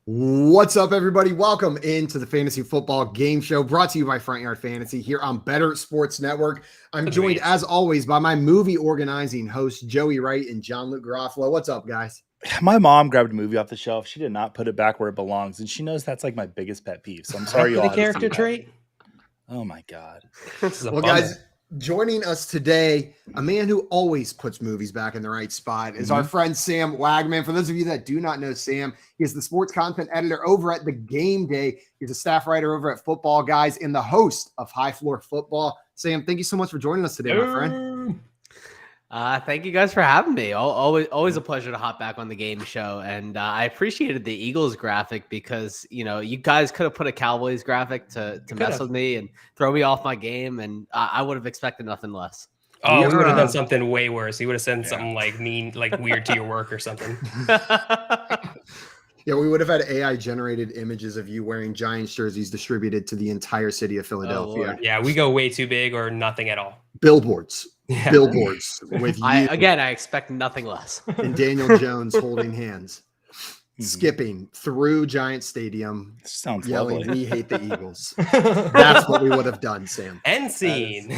What's up, everybody? Welcome into the Fantasy Football Game Show brought to you by Front Yard Fantasy here on Better Sports Network. I'm joined, as always, by my movie organizing hosts, Joey Wright and John-Luke Garofalo. What's up, guys? My mom grabbed a movie off the shelf. She did not put it back where it belongs, and she knows that's like my biggest pet peeve. So I'm sorry you all. The character trait. Oh my god. Well, guys, joining us today, a man who always puts movies back in the right spot is our friend Sam Wagman. For those of you that do not know Sam, he is the sports content editor over at The Game Day. He's a staff writer over at Football Guys and the host of High Floor Football. Sam, thank you so much for joining us today, my friend. Thank you guys for having me. Always a pleasure to hop back on the game show. And I appreciated the Eagles graphic because, you guys could have put a Cowboys graphic to mess with me and throw me off my game. And I would have expected nothing less. Oh, we would have done something way worse. You would have said something like mean, like weird to your work or something. Yeah, we would have had AI-generated images of you wearing Giants jerseys distributed to the entire city of Philadelphia. Yeah, we go way too big or nothing at all. Billboards with you. I expect nothing less. And Daniel Jones holding hands, skipping through Giant Stadium, Sounds yelling, lovely. "We hate the Eagles." That's what we would have done, Sam. And scene.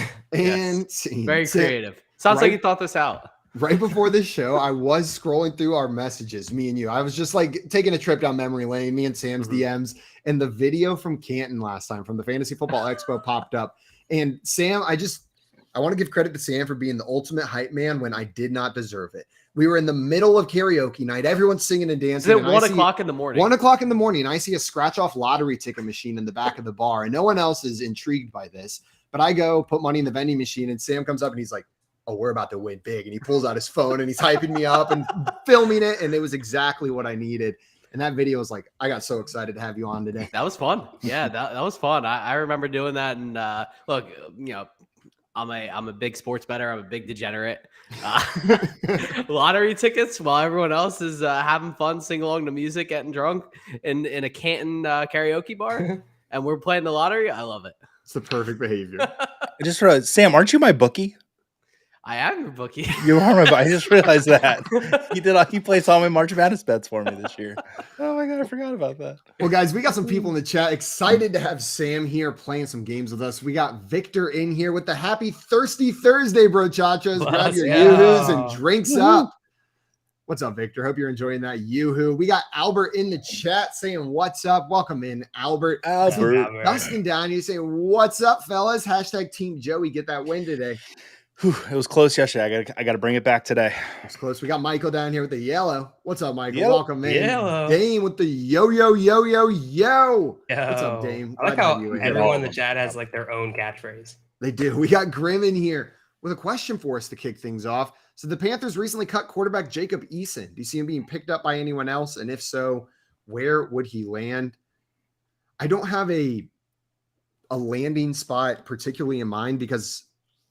Scene. Very creative. Sounds like you thought this out. Right before this show, I was scrolling through our messages, me and you. I was just like taking a trip down memory lane, me and Sam's DMs, and the video from Canton last time from the Fantasy Football Expo popped up. And Sam, I want to give credit to Sam for being the ultimate hype man when I did not deserve it. We were in the middle of karaoke night. Everyone's singing and dancing. Is it 1 o'clock in the morning? 1 o'clock in the morning. And I see a scratch-off lottery ticket machine in the back of the bar. And no one else is intrigued by this. But I go put money in the vending machine. And Sam comes up and he's like, "Oh, we're about to win big." And he pulls out his phone and he's hyping me up and filming it. And it was exactly what I needed. And that video was like, I got so excited to have you on today. That was fun. Yeah, that was fun. I remember doing that. And look, I'm a big sports bettor. I'm a big degenerate. Lottery tickets while everyone else is having fun, sing along to music, getting drunk in a Canton karaoke bar, and we're playing the lottery. I love it. It's the perfect behavior. I just realized, Sam, aren't you my bookie? I am your bookie. You are my. I just realized that he plays all my March Madness bets for me this year. Oh my god, I forgot about that. Well, guys, we got some people in the chat excited to have Sam here playing some games with us. We got Victor in here with the happy Thirsty Thursday, bro chachas. Grab your yoo-hoos and drinks up. What's up, Victor? Hope you're enjoying that yoo-hoo. We got Albert in the chat saying, "What's up?" Welcome in, Albert. Dustin down here saying, "What's up, fellas?" Hashtag Team Joey. Get that win today. It was close yesterday. I got to bring it back today. It's close. We got Michael down here with the yellow. What's up, Michael? Yellow. Welcome in. Yellow. Dame with the yo. What's up, Dame? I like how everyone in the chat has like their own catchphrase. They do. We got Grim in here with a question for us to kick things off. So the Panthers recently cut quarterback Jacob Eason. Do you see him being picked up by anyone else? And if so, where would he land? I don't have a landing spot particularly in mind because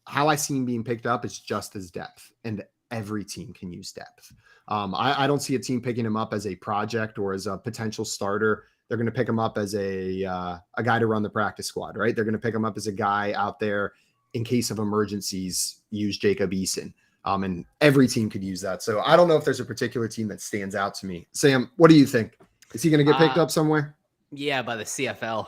how I see him being picked up is just as depth, and every team can use depth. I don't see a team picking him up as a project or as a potential starter. They're going to pick him up as a guy to run the practice squad, right? They're going to pick him up as a guy out there in case of emergencies, use Jacob Eason. And every team could use that. So I don't know if there's a particular team that stands out to me. Sam, what do you think? Is he going to get picked up somewhere? Yeah, by the CFL.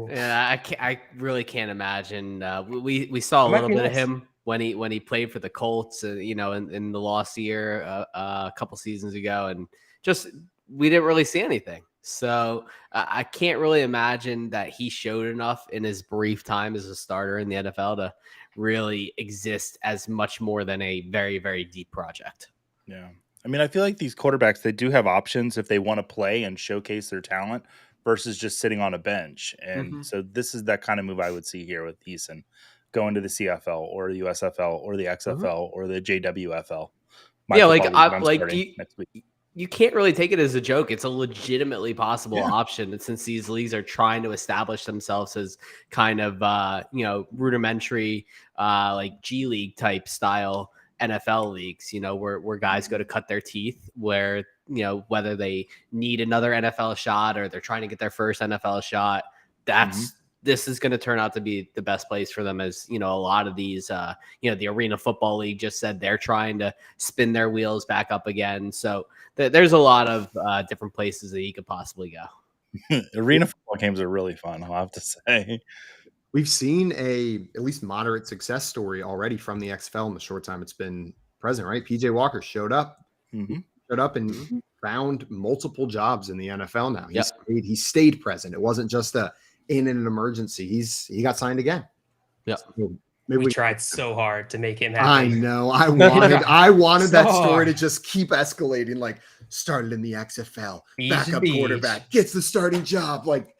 Yeah, I really can't imagine. We saw a little bit of him when he played for the Colts, in the lost year a couple seasons ago, and just we didn't really see anything. So I can't really imagine that he showed enough in his brief time as a starter in the NFL to really exist as much more than a very, very deep project. Yeah. I mean, I feel like these quarterbacks, they do have options if they want to play and showcase their talent versus just sitting on a bench. And so this is that kind of move I would see here with Eason going to the CFL or the USFL or the XFL or the JWFL. You can't really take it as a joke. It's a legitimately possible option. And since these leagues are trying to establish themselves as kind of, rudimentary, like G League type style NFL leagues, where guys go to cut their teeth, where, whether they need another NFL shot or they're trying to get their first NFL shot, that's this is going to turn out to be the best place for them. As a lot of these, the Arena Football League just said they're trying to spin their wheels back up again. So there's a lot of different places that you could possibly go. Arena football games are really fun, I'll have to say. We've seen at least moderate success story already from the XFL in the short time it's been present, right? PJ Walker showed up and found multiple jobs in the NFL now. He stayed present. It wasn't just in an emergency. He got signed again. Yeah. So we tried so hard to make him happy. I know. I wanted that story to just keep escalating. Like, started in the XFL, backup quarterback, gets the starting job. Like,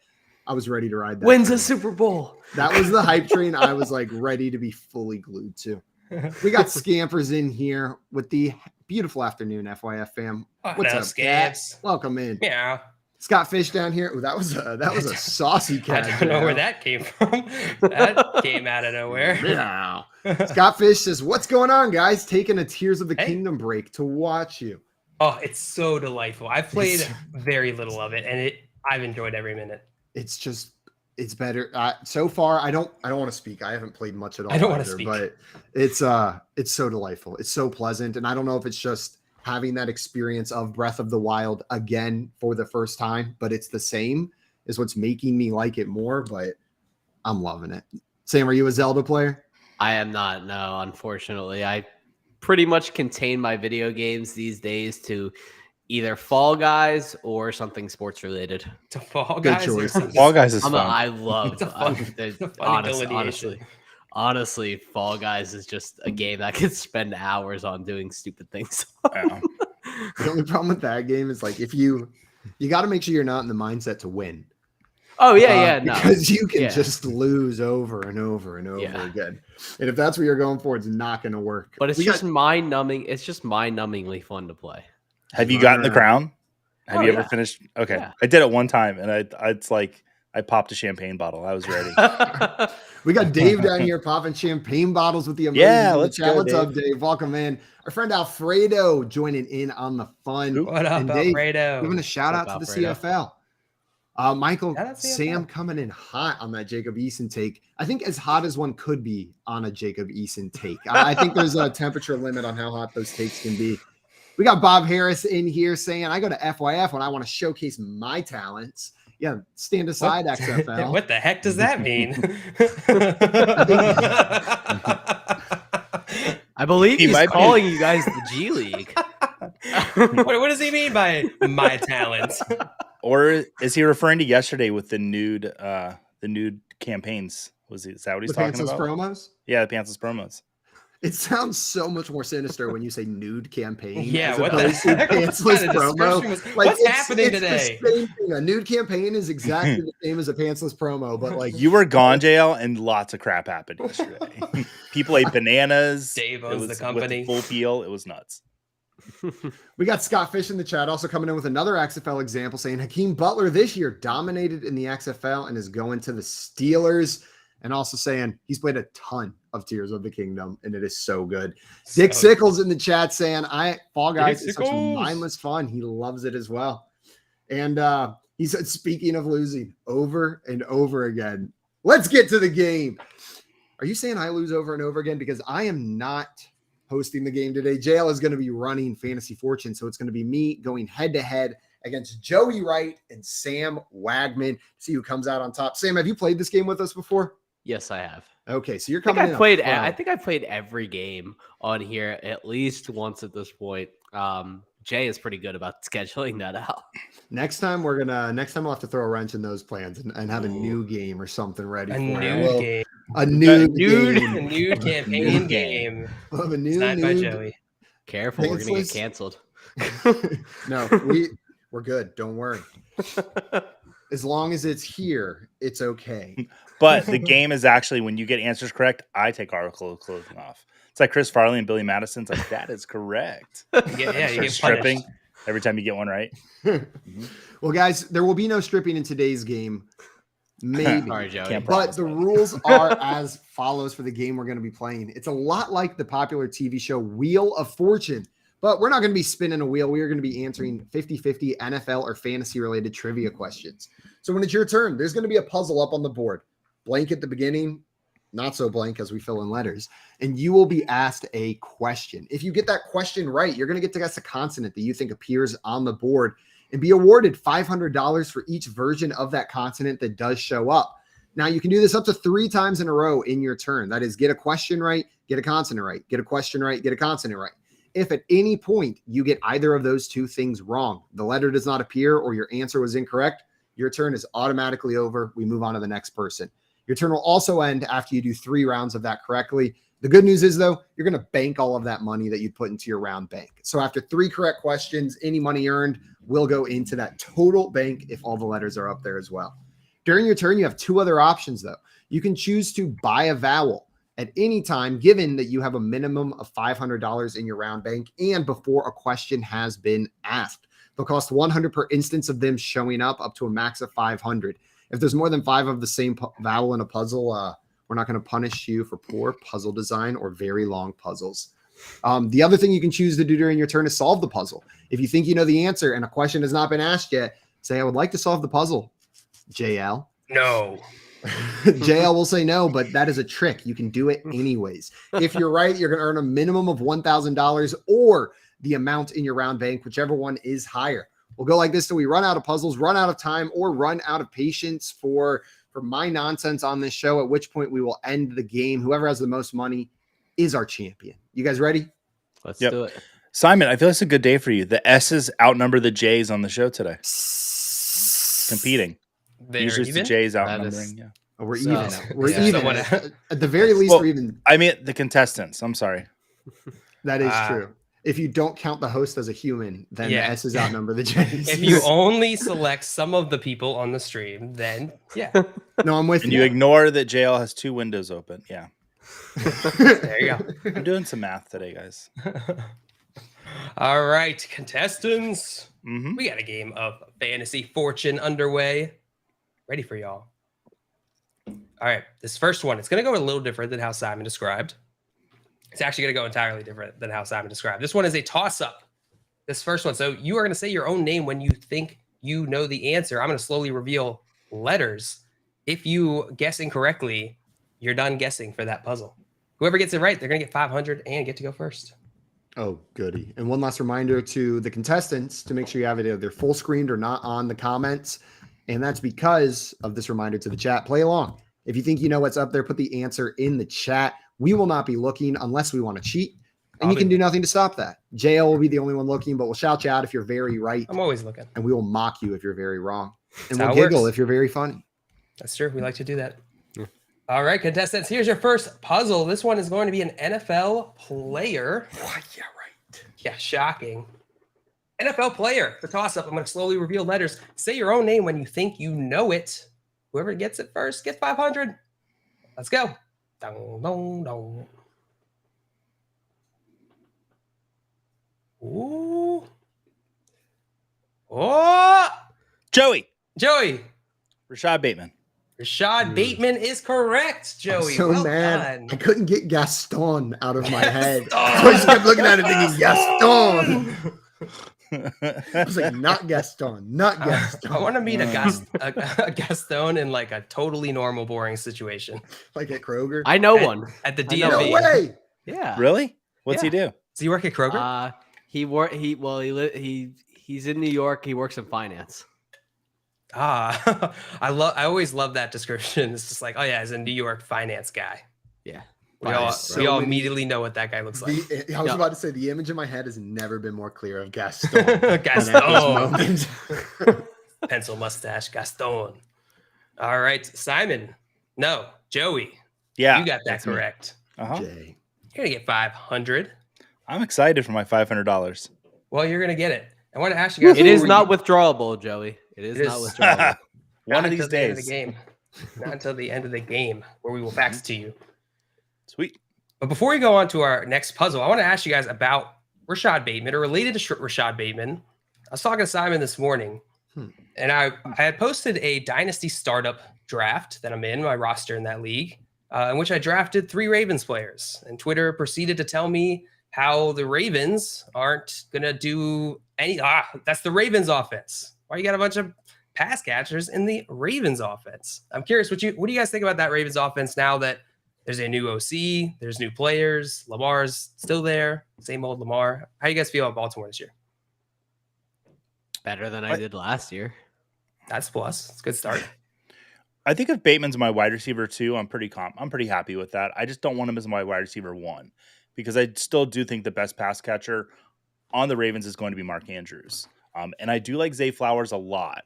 I was ready to ride that. Wins a Super Bowl. That was the hype train I was like ready to be fully glued to. We got Scampers in here with the beautiful afternoon, FYF fam. What's up, Scamps? Welcome in. Yeah. Scott Fish down here. Ooh, that was a saucy cat. I don't know where that came from. That came out of nowhere. Yeah. Scott Fish says, "What's going on, guys? Taking a Tears of the Kingdom break to watch you." Oh, it's so delightful. I've played very little of it, and I've enjoyed every minute. It's better so far. I don't want to speak. I haven't played much at all. I don't want to speak, but it's so delightful. It's so pleasant, and I don't know if it's just having that experience of Breath of the Wild again for the first time, but it's the same is what's making me like it more. But I'm loving it. Sam, are you a Zelda player? I am not. No, unfortunately, I pretty much contain my video games these days to either Fall Guys or something sports related. To Fall Guys. Good choice. Fall Guys is fun. I love honestly. Honestly, Fall Guys is just a game I could spend hours on doing stupid things. Yeah. The only problem with that game is like if you got to make sure you're not in the mindset to win. Oh yeah, no, because you can just lose over and over and over again, and if that's what you're going for, it's not going to work. But it's just mind numbing. It's just mind numbingly fun to play. Have you gotten the crown? Have you ever finished? Okay, yeah. I did it one time, and it's like I popped a champagne bottle. I was ready. We got Dave down here popping champagne bottles with the emojis. Let's go, What's up, Dave? Welcome in. Our friend Alfredo joining in on the fun. What up, and Dave, Alfredo? giving a shout out to Alfredo. The CFL. Michael, Sam coming in hot on that Jacob Eason take. I think as hot as one could be on a Jacob Eason take. I think there's a temperature limit on how hot those takes can be. We got Bob Harris in here saying, I go to FYF when I want to showcase my talents. Yeah, stand aside, XFL. What the heck does that mean? I believe he's calling you guys the G League. What does he mean by my talents? Or is he referring to yesterday with the nude campaigns? Is that what he's talking about? Promos? Yeah, the pantsless promos. It sounds so much more sinister when you say nude campaign. Yeah, what the heck? Pantsless promo. What's happening today? The same thing. A nude campaign is exactly the same as a pantsless promo, but like you were gone, JL, and lots of crap happened yesterday. People ate bananas. Dave owns the company. With full peel. It was nuts. We got Scott Fish in the chat also coming in with another XFL example saying Hakeem Butler this year dominated in the XFL and is going to the Steelers. And also saying he's played a ton of Tears of the Kingdom, and it is so good. Dick Sickles in the chat saying, Fall Guys is such mindless fun. He loves it as well. And he said, speaking of losing over and over again, let's get to the game. Are you saying I lose over and over again? Because I am not hosting the game today. JL is going to be running Fantasy Fortune, so it's going to be me going head-to-head against Joey Wright and Sam Wagman. See who comes out on top. Sam, have you played this game with us before? Yes, I have. Okay, so you're coming. I think I played every game on here at least once at this point. Jay is pretty good about scheduling that out. Next time we'll have to throw a wrench in those plans and have a new game or something ready. A new campaign game. We'll have a new Signed by Joey. Careful, we're gonna get canceled. No, we're good. Don't worry. As long as it's here, it's okay. But the game is actually, when you get answers correct, I take article of clothing off. It's like Chris Farley and Billy Madison's like, that is correct. You get stripping every time you get one right. Well, guys, there will be no stripping in today's game. Maybe. Sorry, Joey. But the rules are as follows for the game we're going to be playing. It's a lot like the popular TV show Wheel of Fortune. But we're not going to be spinning a wheel. We are going to be answering 50-50 NFL or fantasy-related trivia questions. So when it's your turn, there's going to be a puzzle up on the board. blank at the beginning, not so blank as we fill in letters, and you will be asked a question. If you get that question right, you're going to get to guess a consonant that you think appears on the board and be awarded $500 for each version of that consonant that does show up. Now, you can do this up to 3 times in a row in your turn. That is, get a question right, get a consonant right, get a question right, get a consonant right. If at any point you get either of those 2 things wrong, the letter does not appear or your answer was incorrect, your turn is automatically over. We move on to the next person. Your turn will also end after you do 3 rounds of that correctly. The good news is, though, you're going to bank all of that money that you put into your round bank. So after 3 correct questions, any money earned will go into that total bank if all the letters are up there as well. During your turn, you have 2 other options, though. You can choose to buy a vowel at any time, given that you have a minimum of $500 in your round bank and before a question has been asked. They'll cost $100 per instance of them showing up to a max of $500. If there's more than 5 of the same vowel in a puzzle, we're not going to punish you for poor puzzle design or very long puzzles. The other thing you can choose to do during your turn is solve the puzzle. If you think you know the answer and a question has not been asked yet, say, I would like to solve the puzzle. JL. No. JL will say no, but that is a trick. You can do it anyways. If you're right, you're going to earn a minimum of $1,000 or the amount in your round bank, whichever one is higher. We'll go like this till we run out of puzzles, run out of time, or run out of patience for my nonsense on this show, at which point we will end the game. Whoever has the most money is our champion. You guys ready? Let's do it. Simon, I feel it's a good day for you. The S's outnumber the J's on the show today. Competing. Usually the J's outnumbering. Yeah. Oh, we're even. We're even. At the very least, we're even. I mean, the contestants. I'm sorry. That is true. If you don't count the host as a human, then the S's outnumber the J's. If you only select some of the people on the stream, then No, I'm with you. And you ignore that JL has 2 windows open. Yeah. There you go. I'm doing some math today, guys. All right, contestants. Mm-hmm. We got a game of Fantasy Fortune underway. Ready for y'all. All right, this first one, it's going to go a little different than how Simon described. It's actually going to go entirely different than how Simon described. This one is a toss-up. This first one. So you are going to say your own name when you think you know the answer. I'm going to slowly reveal letters. If you guess incorrectly, you're done guessing for that puzzle. Whoever gets it right, they're going to get 500 and get to go first. Oh, goody. And one last reminder to the contestants to make sure you have it either full screened or not on the comments. And that's because of this reminder to the chat. Play along. If you think you know what's up there, put the answer in the chat. We will not be looking unless we want to cheat. And you can do nothing to stop that. JL will be the only one looking, but we'll shout you out if you're very right. I'm always looking. And we will mock you if you're very wrong. And That's we'll giggle if you're very funny. That's true. We like to do that. Yeah. All right, contestants, here's your first puzzle. This one is going to be an NFL player. What? Yeah, right. Yeah, shocking. NFL player. The toss-up. I'm going to slowly reveal letters. Say your own name when you think you know it. Whoever gets it first gets 500. Let's go. Dong, dong, dong. Ooh. Oh. Joey. Rashad Bateman. Bateman is correct, Joey. I'm so well mad. done. I couldn't get Gaston out of my head. So I just kept looking at it thinking Gaston. I was like, not Gaston. I want to meet a Gaston in like a totally normal, boring situation. Like at Kroger? I know one. At the I know DMV. No way. Yeah. Really? What's he Yeah. do? Does he work at Kroger? He's in New York. He works in finance. I always love that description. It's just like, oh yeah, he's a New York finance guy. Yeah. We all immediately know what that guy looks like. I was about to say the image in my head has never been more clear of Gaston. Gaston. Pencil mustache, Gaston. All right, Simon. No, Joey. Yeah. You got that correct. Uh-huh. Jay. You're going to get 500. I'm excited for my $500. Well, you're going to get it. I want to ask you guys. It is not withdrawable, Joey. It is not withdrawable. One of these until the end of days. the game. Not until the end of the game, where we will fax it to you. Sweet. But before we go on to our next puzzle, I want to ask you guys about Rashad Bateman, or related to Rashad Bateman. I was talking to Simon this morning, and I had posted a dynasty startup draft that I'm in, my roster in that league, in which I drafted 3 Ravens players. And Twitter proceeded to tell me how the Ravens aren't going to do any. That's the Ravens offense. Why you got a bunch of pass catchers in the Ravens offense. I'm curious, what do you guys think about that Ravens offense now that there's a new OC, there's new players, Lamar's still there, same old Lamar. How do you guys feel about Baltimore this year? Better than I did last year. That's a plus. It's a good start. I think if Bateman's my wide receiver 2, I'm pretty happy with that. I just don't want him as my wide receiver 1 because I still do think the best pass catcher on the Ravens is going to be Mark Andrews. And I do like Zay Flowers a lot.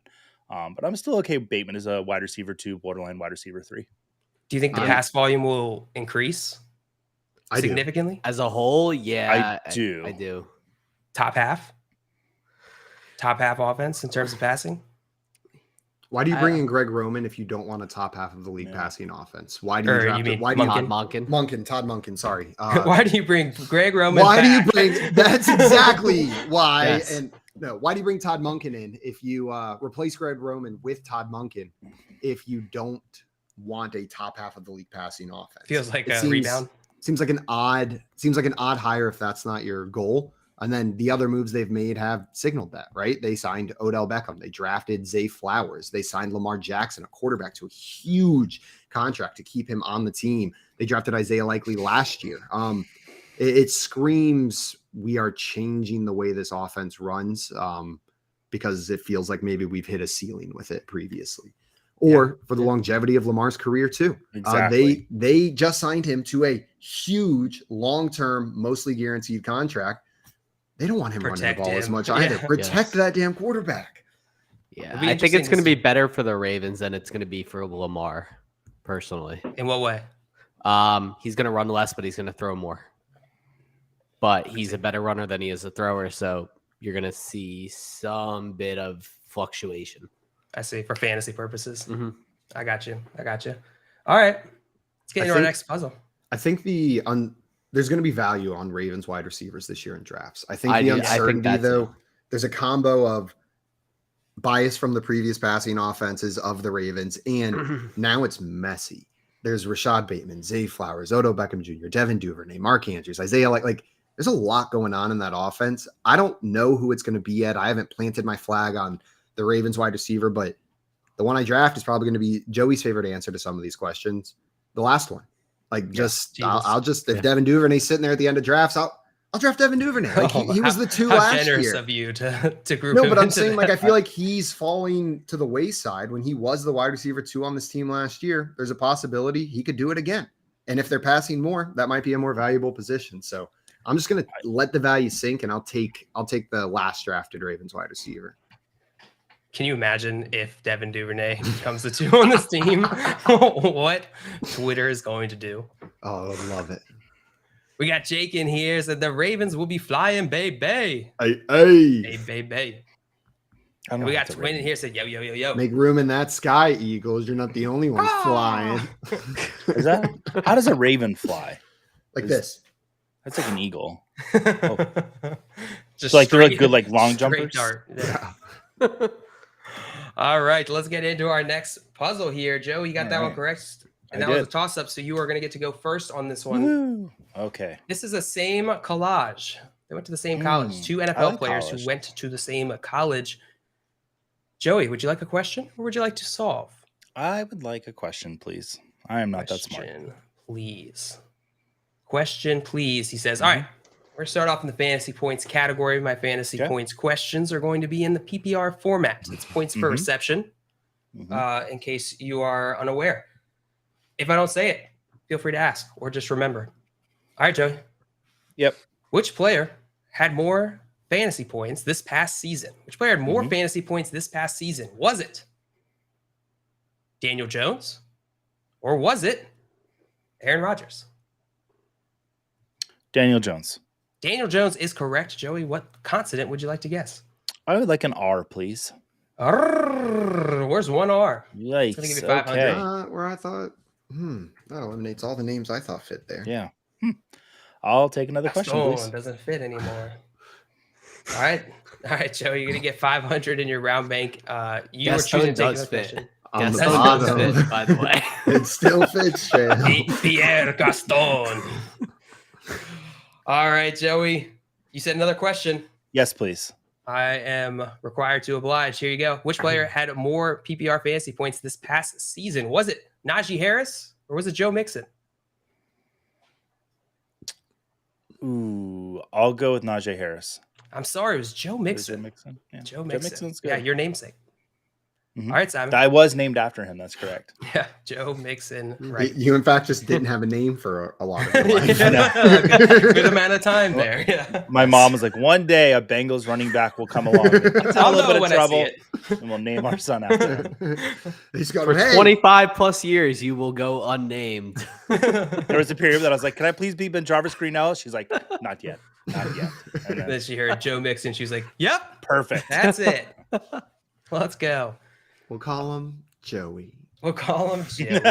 But I'm still okay with Bateman as a wide receiver 2, borderline wide receiver 3. Do you think the pass volume will increase significantly? As a whole, yeah. I do. I do. Top half offense in terms of passing? Why do you bring in Greg Roman if you don't want a top half of the league passing offense? Why do you draft it? Why do Todd Monken? Todd Monken, sorry. Why do you bring Greg Roman Why back? do you bring that's exactly why. Yes. And no, why do you bring Todd Monken in if you replace Greg Roman with Todd Monken if you don't want a top half of the league passing offense? Feels like a rebound. Seems like an odd hire if that's not your goal. And then the other moves they've made have signaled that, right? They signed Odell Beckham. They drafted Zay Flowers. They signed Lamar Jackson, a quarterback, to a huge contract to keep him on the team. They drafted Isaiah Likely last year. It screams we are changing the way this offense runs because it feels like maybe we've hit a ceiling with it previously. Or for the longevity of Lamar's career too. Exactly. They just signed him to a huge, long-term, mostly guaranteed contract. They don't want him running the ball as much either. Protect that damn quarterback. Yeah, I think it's going to be better for the Ravens than it's going to be for Lamar, personally. In what way? He's going to run less, but he's going to throw more. But he's a better runner than he is a thrower, so you're going to see some bit of fluctuation. I see, for fantasy purposes. Mm-hmm. I got you. All right. Let's get into our next puzzle. I think there's going to be value on Ravens wide receivers this year in drafts. I think the uncertainty, though, there's a combo of bias from the previous passing offenses of the Ravens, and now it's messy. There's Rashad Bateman, Zay Flowers, Odell Beckham Jr., Devin Duvernay, Mark Andrews, Isaiah. Like there's a lot going on in that offense. I don't know who it's going to be yet. I haven't planted my flag on the Ravens wide receiver, but the one I draft is probably going to be Joey's favorite answer to some of these questions. The last one. Like I'll just if Devin Duvernay's sitting there at the end of drafts, I'll draft Devin Duvernay. Like he was the 2 last year. Generous of you to group No, him but I'm into saying that. like I feel like he's falling to the wayside when he was the wide receiver 2 on this team last year. There's a possibility he could do it again. And if they're passing more, that might be a more valuable position. So I'm just gonna let the value sink and I'll take the last drafted Ravens wide receiver. Can you imagine if Devin Duvernay becomes the 2 on this team? What Twitter is going to do? Oh, I would love it. We got Jake in here, said the Ravens will be flying, baby. Hey. Baby. I don't And we know got if it's a Twin in Raven. here, said yo. Make room in that sky, Eagles. You're not the only ones flying. Is that how does a raven fly? Like this. That's like an eagle. Just So like they're like straight- good like long straight jumpers. dart. Yeah. All right, let's get into our next puzzle here. Joe, you got that one right. correct. And I that was did. a toss-up, so you are going to get to go first on this one. Woo. Okay. This is the same collage. They went to the same college. 2 NFL like players college. who went to the same college. Joey, would you like a question or would you like to solve? I would like a question, please. I am not that smart. Question, please. He says, all right, we're going to start off in the fantasy points category. My fantasy points questions are going to be in the PPR format. It's points per reception, in case you are unaware. If I don't say it, feel free to ask or just remember. All right, Joey. Yep. Which player had more fantasy points this past season? Which player had more fantasy points this past season? Was it Daniel Jones or was it Aaron Rodgers? Daniel Jones. Daniel Jones is correct. Joey, what consonant would you like to guess? I would like an R, please. Where's one R? Yikes. gonna give you 500. Okay. Where I thought, that eliminates all the names I thought fit there. Yeah. I'll take another question, please. Doesn't fit anymore. All right, Joe, you're gonna get 500 in your round bank. You were choosing to take another question. On the Gaston does bottom, fit, by the way. it still fits, Jay. Pierre Gaston. All right, Joey, you said another question. Yes, please. I am required to oblige. Here you go. Which player had more PPR fantasy points this past season? Was it Najee Harris or was it Joe Mixon? Ooh, I'll go with Najee Harris. I'm sorry, it was Joe Mixon. Joe Mixon. Yeah. Joe Mixon. Mixon's good. Yeah, your namesake. Mhm. All right, Simon. I was named after him. That's correct. Yeah, Joe Mixon. Right. You, in fact, just didn't have a name for a lot of your life. Good amount of time there. Yeah. My mom was like, one day a Bengals running back will come along. It's a I'll little know bit of when I see trouble, it. and we'll name our son after him. He's got For hey. 25 plus years, you will go unnamed. There was a period that I was like, can I please be Ben Jarvis Greenell? She's like, not yet. Not yet. And then, Then she heard Joe Mixon. She was like, yep, perfect. that's it. Let's go. We'll call him Joey. We'll call him Joey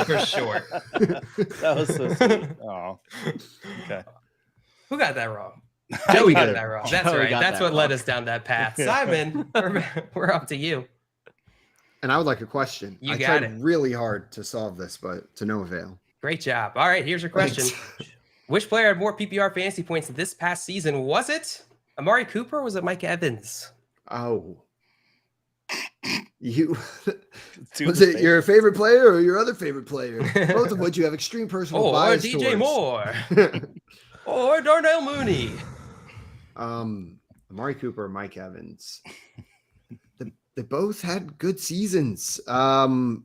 for short. That was so sweet. Oh, okay. Who got that wrong? I Joey got did. that wrong. That's Joey right. got That's that what led wrong. us down that path. Simon, we're up to you. And I would like a question. You I got tried it. really hard to solve this, but to no avail. Great job. All right, here's your question. Thanks. Which player had more PPR fantasy points this past season? Was it Amari Cooper or was it Mike Evans? Oh. You Two was it mistakes. your favorite player or your other favorite player? Both of which you have extreme personal Or bias DJ towards. Moore or Darnell Mooney? Amari Cooper, Mike Evans. They both had good seasons. Amari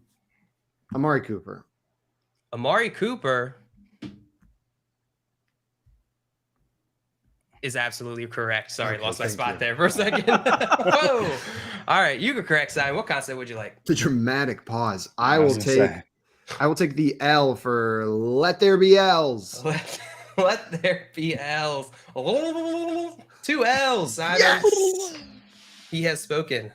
Cooper. Amari Cooper is absolutely correct. Sorry, Okay, lost my thank spot you. there for a second. Whoa. All right, you go correct, Simon. What concept would you like? The dramatic pause. I was will gonna take say. I will take the L for let there be L's. Let there be L's. 2 L's, Simon. Yes! He has spoken.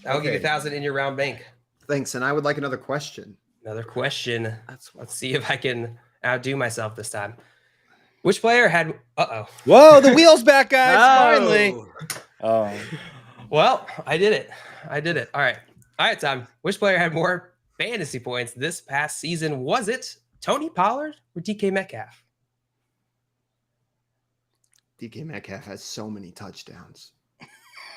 I'll give you Okay. 1,000 in your round bank. Thanks. And I would like another question. Another question. That's Let's see if I can outdo myself this time. Which player had? Whoa, the wheel's back, guys. Finally. Oh, Well, I did it. All right, Tom. Which player had more fantasy points this past season? Was it Tony Pollard or DK Metcalf? DK Metcalf has so many touchdowns.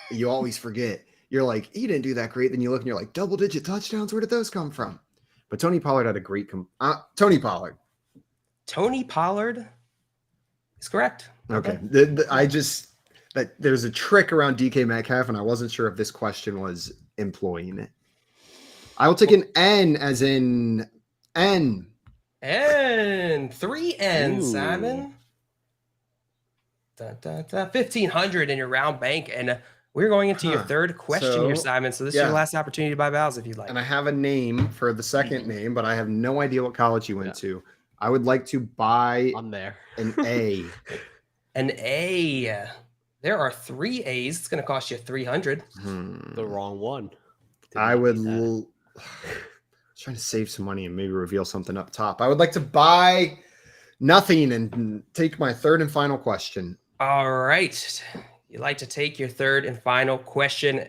You always forget. You're like, he didn't do that great. Then you look and you're like, double-digit touchdowns. Where did those come from? But Tony Pollard had a great Tony Pollard. Tony Pollard is correct. Okay. There's a trick around DK Metcalf, and I wasn't sure if this question was employing it. I will take an N as in N. And 3 N's, Ooh. Simon. 1,500 in your round bank. And we're going into your Huh. third question here, So, Simon. So this is yeah. your last opportunity to buy vowels if you'd like. And I have a name for the second name, but I have no idea what college you went to. I would like to buy I'm there. an A. An A. There are 3 A's. It's going to cost you 300. The wrong one. I would trying to save some money and maybe reveal something up top. I would like to buy nothing and take my third and final question. All right. You'd like to take your third and final question.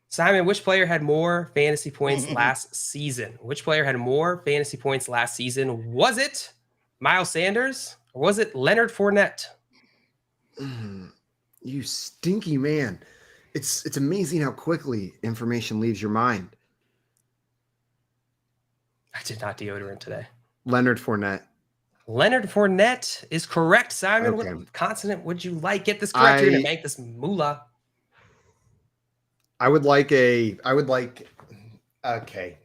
Simon, which player had more fantasy points last season? Which player had more fantasy points last season? Was it Miles Sanders or was it Leonard Fournette? You stinky man. It's amazing how quickly information leaves your mind. I did not deodorant today. Leonard Fournette. Leonard Fournette is correct. Simon, Okay. what consonant would you like? Get this correct. You're going I- to make this moolah. I would like a K.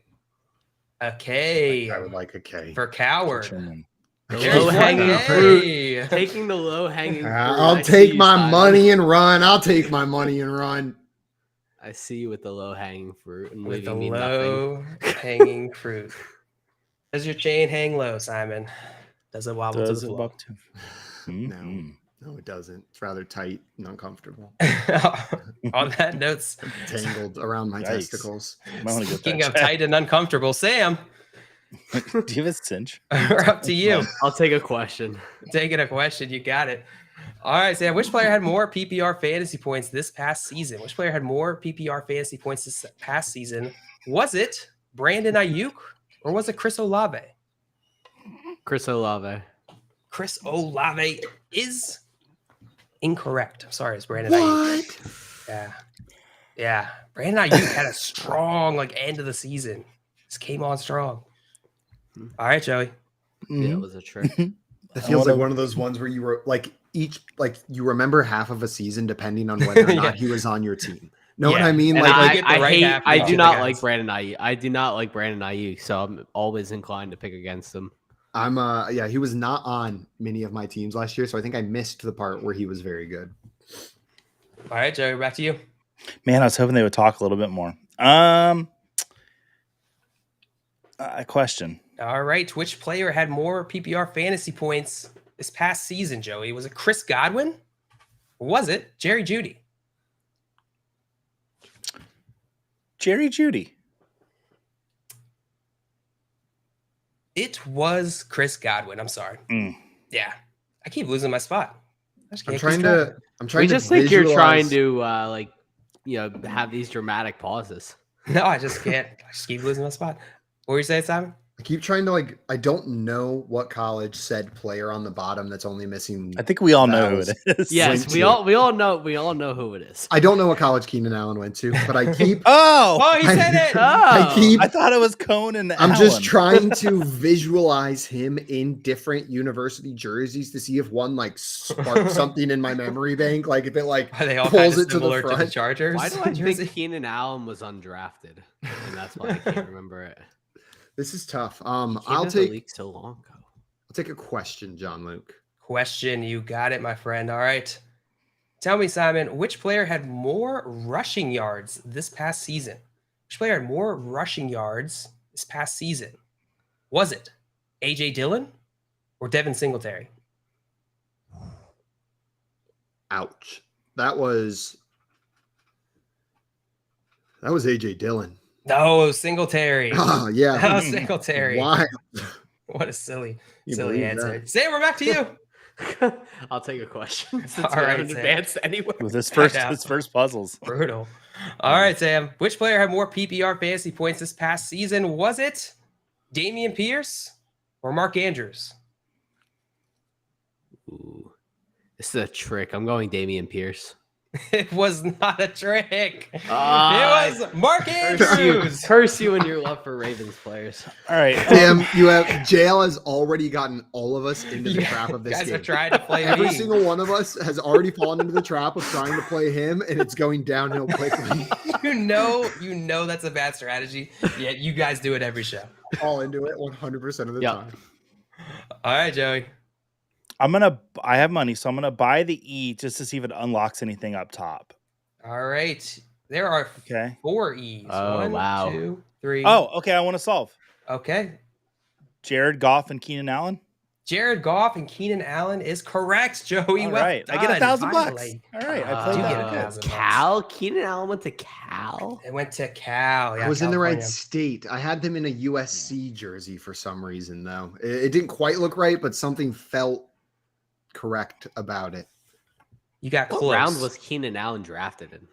A K I would like a K. for coward. Sherman. The There's low-hanging one fruit. A. Taking the low hanging fruit. I'll I see take you, my Simon. money and run. I'll take my money and run. I see you with the low hanging fruit and With the leaving me nothing. low hanging fruit. Does your chain hang low, Simon? Does it wobble Does to it the buck too? No, it doesn't. It's rather tight and uncomfortable. floor? On that note, Tangled around my Yikes. testicles. Might want to get speaking that of checked. tight and uncomfortable, Sam, Do you have a cinch? we're up to you. I'll take a question. Taking a question, you got it. All right, Sam. Which player had more PPR fantasy points this past season? Which player had more PPR fantasy points this past season? Was it Brandon Ayuk or was it Chris Olave? Chris Olave. Chris Olave is incorrect. I'm sorry, it's Brandon Ayuk. What? Yeah. Brandon Ayuk had a strong end of the season. Just came on strong. All right, Joey. Yeah, it was a trick. It feels like one of those ones where you were you remember half of a season depending on whether or not he was on your team. Know what I mean? And Like, I do not like Brandon Ayuk. I do not like Brandon Ayuk, so I'm always inclined to pick against him. He was not on many of my teams last year, so I think I missed the part where he was very good. All right, Joey, back to you. Man, I was hoping they would talk a little bit more. A question. All right, which player had more PPR fantasy points this past season, Joey? Was it Chris Godwin? Or was it Jerry Jeudy? Jerry Jeudy. It was Chris Godwin. I'm sorry. Yeah, I keep losing my spot. I'm trying to. We just think you're trying to have these dramatic pauses. No, I just can't. I just keep losing my spot. What were you saying, Simon? I keep trying to I don't know what college said player on the bottom that's only missing. I think we all know who it is. Yes, we all know who it is. I don't know what college Keenan Allen went to, but I keep. He said it. I thought it was Conan. I'm just trying to visualize him in different university jerseys to see if one sparks something in my memory bank. Like if it Are they all pulls kind of it to the similar to the front. Chargers? Why do I think Keenan Allen was undrafted, and that's why I can't remember it. This is tough. I'll take so long ago. I'll take a question, John Luke. Question, you got it, my friend. All right. Tell me, Simon, which player had more rushing yards this past season? Which player had more rushing yards this past season? Was it AJ Dillon or Devin Singletary? Ouch. That was AJ Dillon. No, Singletary. Oh, yeah. That was Singletary. Why? What a silly believe answer. that? Sam, we're back to you. I'll take a question since All we right, haven't Sam. advanced anywhere. With his first puzzles. Brutal. All right, Sam. Which player had more PPR fantasy points this past season? Was it Damian Pierce or Mark Andrews? Ooh, this is a trick. I'm going Damian Pierce. It was not a trick. It was Mark Andrews. Curse you and your love for Ravens players. All right. Sam, JL has already gotten all of us into the trap of this guys game. are trying to play Every me. single one of us has already fallen into the trap of trying to play him, and it's going downhill quickly. You know that's a bad strategy. Yet you guys do it every show. All into it 100% of the time. All right, Joey. I have money, so I'm gonna buy the E just to see if it unlocks anything up top. All right. There are 4 E's. Oh, 1, wow. 2, 3. Oh, okay. I want to solve. Okay. Jared Goff and Keenan Allen. Jared Goff and Keenan Allen is correct, Joey. All well right. done, I get $1,000. finally. All right. I played you that. get $1,000. Cal? Keenan Allen went to Cal? It went to Cal. Yeah, I was in the right California. state. I had them in a USC jersey for some reason, though. It didn't quite look right, but something felt correct about it. You got What close. round was Keenan Allen drafted in?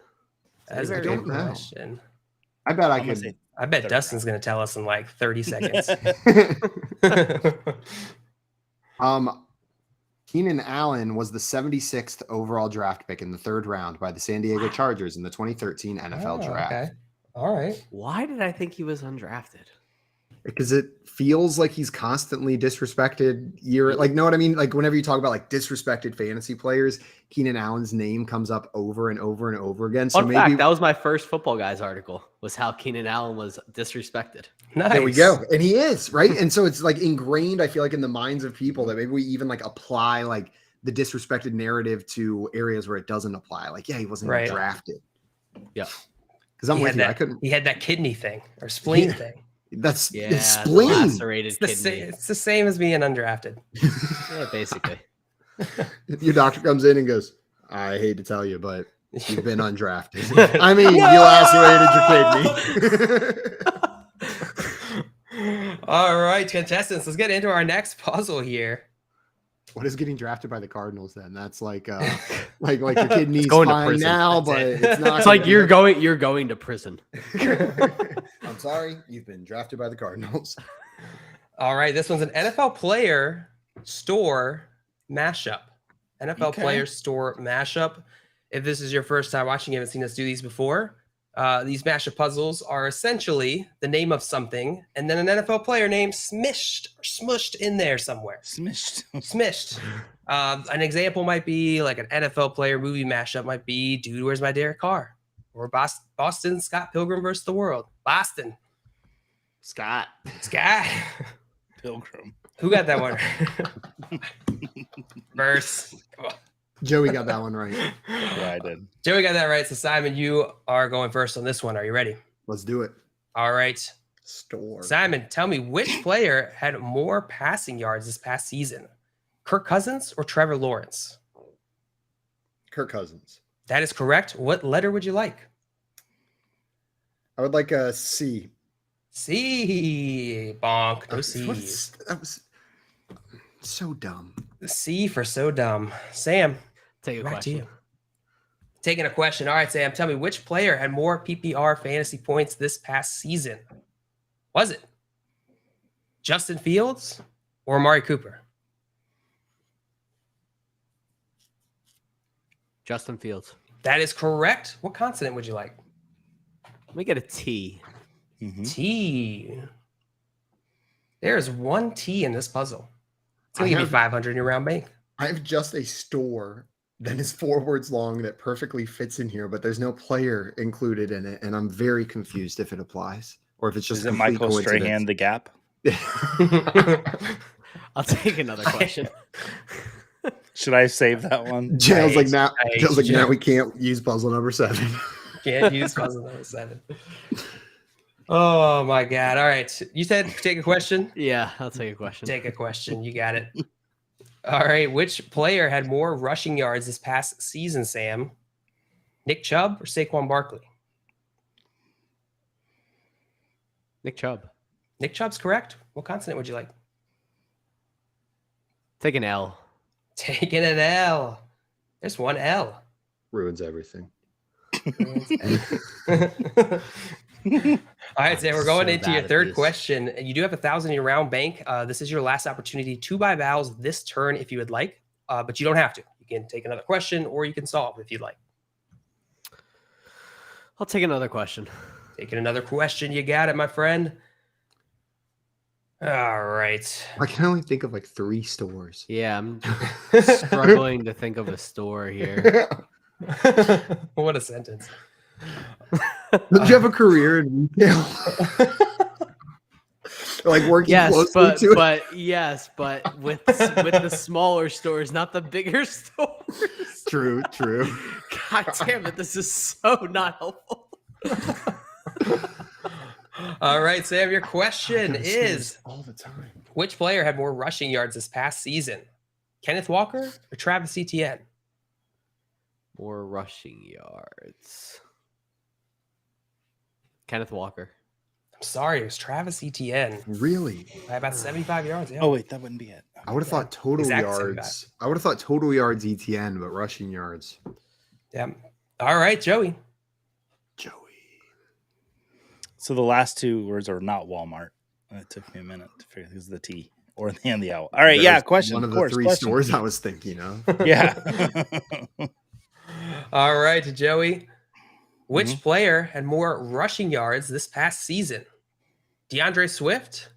That's a I good don't know. question. I bet I I'm gonna could. say I bet third Dustin's going to tell us in like 30 seconds. Keenan Allen was the 76th overall draft pick in the 3rd round by the San Diego Chargers in the 2013 NFL draft. Okay. All right. Why did I think he was undrafted? Because it feels like he's constantly disrespected know what I mean? Like whenever you talk about disrespected fantasy players, Keenan Allen's name comes up over and over and over again. So Fun fact, that was my first Football Guys article, was how Keenan Allen was disrespected. Nice. There we go. And he is, right? And so it's ingrained, I feel like, in the minds of people that maybe we even apply the disrespected narrative to areas where it doesn't apply. He wasn't even drafted. Yeah. Because I'm with you. He had that kidney thing or spleen thing. It's spleen. Lacerated kidney. It's the same as being undrafted. Yeah, basically. Your doctor comes in and goes, I hate to tell you, but you've been undrafted. I mean, you lacerated your kidney. All right, contestants, let's get into our next puzzle here. What is getting drafted by the Cardinals then? That's like your kidney's going to fine prison. now, That's but it. it's not. It's like you're going to prison. I'm sorry, you've been drafted by the Cardinals. All right, this one's an NFL player store mashup. NFL Okay. player store mashup. If this is your first time watching, you haven't seen us do these before. These mashup puzzles are essentially the name of something and then an NFL player name smushed in there somewhere. Smished. An example might be like an NFL player movie mashup might be Dude, Where's My Derek Carr? Or Boston Scott Pilgrim versus the World. Boston. Scott. Pilgrim. Who got that one? Verse. Come on. Joey got that one right. Yeah, I did. Joey got that right. So Simon, you are going first on this one. Are you ready? Let's do it. All right. Store. Simon, tell me which player had more passing yards this past season? Kirk Cousins or Trevor Lawrence? Kirk Cousins. That is correct. What letter would you like? I would like a C. C. Bonk. No C's. That was so dumb. The C for so dumb. Sam, Take a back to question. you. Taking a question. All right, Sam, tell me which player had more PPR fantasy points this past season? Was it Justin Fields or Amari Cooper? Justin Fields. That is correct. What consonant would you like? Let me get a T. Mhm. T. There is one T in this puzzle. It's going to I give you have- 500 in your round bank. I have just a store that is 4 words long that perfectly fits in here, but there's no player included in it, and I'm very confused if it applies or if it's just Is it complete Michael Strahan, the Gap? I'll take another question. Should I save that one? Jail's like now. Nice. Jail's like now. Jail. We can't use puzzle number 7. Can't use puzzle number 7. Oh my God. All right. You said take a question. Yeah, I'll take a question. Take a question. You got it. All right. Which player had more rushing yards this past season, Sam? Nick Chubb or Saquon Barkley? Nick Chubb. Nick Chubb's correct. What consonant would you like? Take an L. Taking an L. There's one L. Ruins everything. All right, Sam, we're going So into your bad at third this. question. You do have 1,000 in your round bank. This is your last opportunity to buy vowels this turn if you would like, but you don't have to. You can take another question or you can solve if you'd like. I'll take another question. Taking another question. You got it, my friend. All right. I can only think of like 3 stores. Yeah, I'm struggling to think of a store here. What a sentence. Don't you have a career in retail? Like working Yes, closely to it? but with the smaller stores, not the bigger stores. True. God damn it, this is so not helpful. All right, Sam, your question I'm gonna say is this all the time. which player had more rushing yards this past season? Kenneth Walker or Travis Etienne? More rushing yards. Kenneth Walker. I'm sorry, it was Travis Etienne Really? by about 75 yards. Yeah. Oh, wait, that wouldn't be it. I would have thought total Exact yards. I would have thought total yards ETN, but rushing yards. Yeah. All right, Joey. Joey. So the last 2 words are not Walmart. It took me a minute to figure because the T or the owl. All right, yeah, There's question. One of of the course, 3 question. stores I was thinking of. Yeah. All right, Joey. Which player had more rushing yards this past season? DeAndre Swift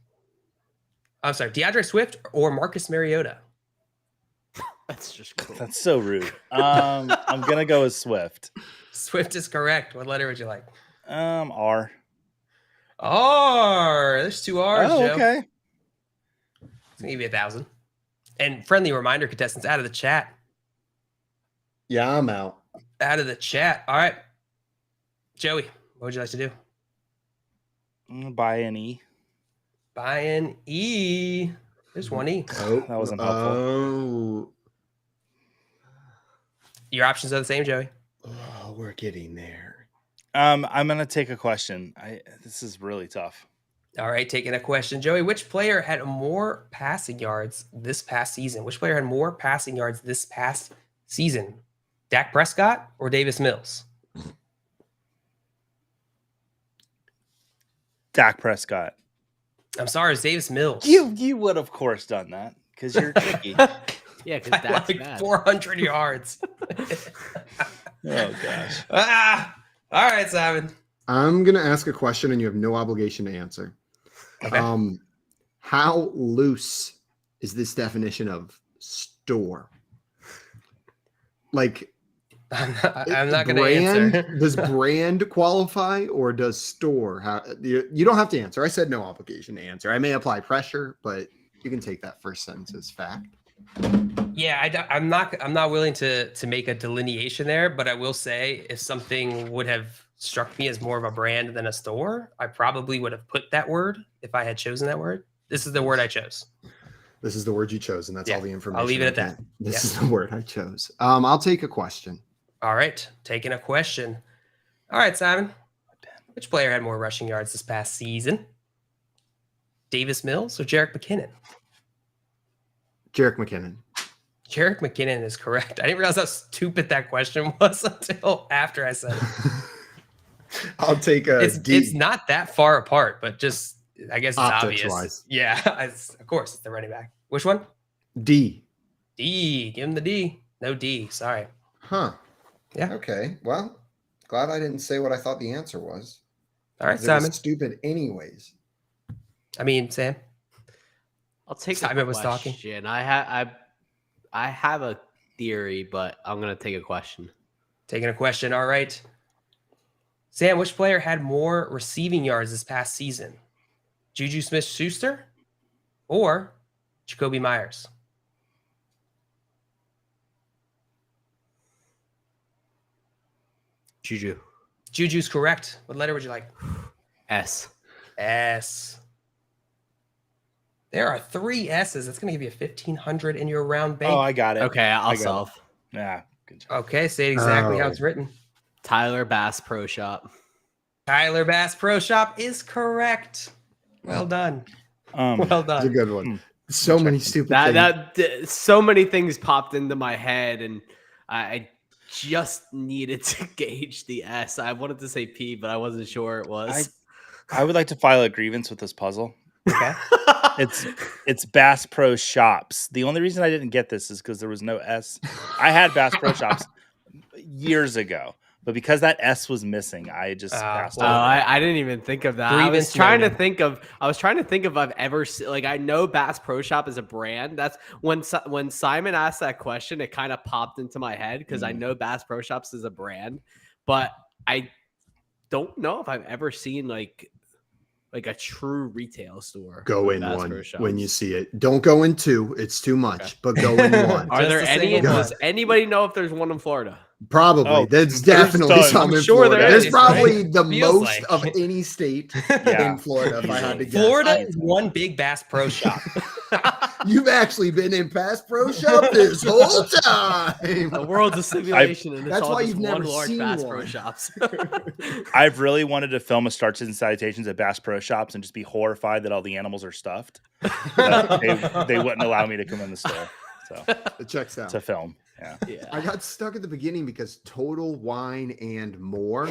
or Marcus Mariota? That's just cool. That's so rude. I'm gonna go with Swift. Swift is correct. What letter would you like? R. R. There's 2 R's, Oh, Joe. okay. It's gonna give you 1,000. And friendly reminder, contestants, out of the chat. Yeah, I'm out. Out of the chat. All right. Joey, what would you like to do? Buy an E. Buy an E. There's one E. Oh, That wasn't helpful. Oh, Your options are the same, Joey. oh, we're getting there. I'm gonna take a question. This is really tough. All right, taking a question. Joey, which player had more passing yards this past season? Which player had more passing yards this past season? Dak Prescott or Davis Mills? Dak Prescott. I'm sorry, it's Davis Mills. You would of course done that because you're tricky. Yeah, because by that's like bad. 400 yards. Oh gosh. All right, Simon. I'm gonna ask a question, and you have no obligation to answer. Okay. How loose is this definition of store? Like, I'm not going to brand, answer. does brand qualify, or does store? You don't have to answer. I said no obligation to answer. I may apply pressure, but you can take that first sentence as fact. Yeah, I'm not willing to make a delineation there, but I will say if something would have struck me as more of a brand than a store, I probably would have put that word if I had chosen that word. This is the word I chose. This is the word you chose, and that's all the information. I'll leave it at that. This is the word I chose. I'll take a question. All right, taking a question. All right, Simon. Which player had more rushing yards this past season? Davis Mills or Jerick McKinnon? Jerick McKinnon. Jerick McKinnon is correct. I didn't realize how stupid that question was until after I said it. I'll take a D. It's not that far apart, but just I guess it's Optics obvious. wise. Yeah, of course it's the running back. Which one? D. D. Give him the D. No D. Sorry. Huh. Yeah. Okay. Well, glad I didn't say what I thought the answer was. All right, 'Cause it was Simon. stupid anyways. I mean, Sam. I'll take Simon a was talking. question. I have a theory, but I'm gonna take a question. Taking a question. All right. Sam, which player had more receiving yards this past season? Juju Smith-Schuster or Jacoby Myers? Juju. Juju's correct. What letter would you like? S. S. There are 3 S's. That's going to give you a 1,500 in your round bank. Oh, I got it. Okay, I'll I got solve. it. Yeah. Good job. Okay, say it exactly how Oh. it's written. Tyler Bass Pro Shop. Tyler Bass Pro Shop is correct. Well done. Well It's a done. good one. So many stupid things. So many things popped into my head, and I just needed to gauge the S. I wanted to say P, but I wasn't sure it was. I would like to file a grievance with this puzzle. Okay. It's Bass Pro Shops. The only reason I didn't get this is because there was no S. I had Bass Pro Shops years ago, but because that S was missing, I just passed Oh, over. I didn't even think of that. I was trying to think of if I've ever like I know Bass Pro Shop is a brand. That's when Simon asked that question, it kind of popped into my head because I know Bass Pro Shops is a brand, but I don't know if I've ever seen like a true retail store. Go in Bass one Pro Shops. when you see it. Don't go in 2. It's too much, but go in one. Are there Just a any? single Does one. anybody know if there's one in Florida? Probably. Oh, There's there's definitely tons. some I'm in sure Florida. there There's is, probably right? the Feels most like. of any state Yeah. in Florida, if I had to guess. Florida is one big Bass Pro Shop. You've actually been in Bass Pro Shop this whole time. The world's a simulation, and it's That's all why just you've one never large seen Bass Pro one. Shops. I've really wanted to film a Starches and Salutations at Bass Pro Shops and just be horrified that all the animals are stuffed. But they wouldn't allow me to come in the store. So It checks out. to film. Yeah. I got stuck at the beginning because Total Wine and More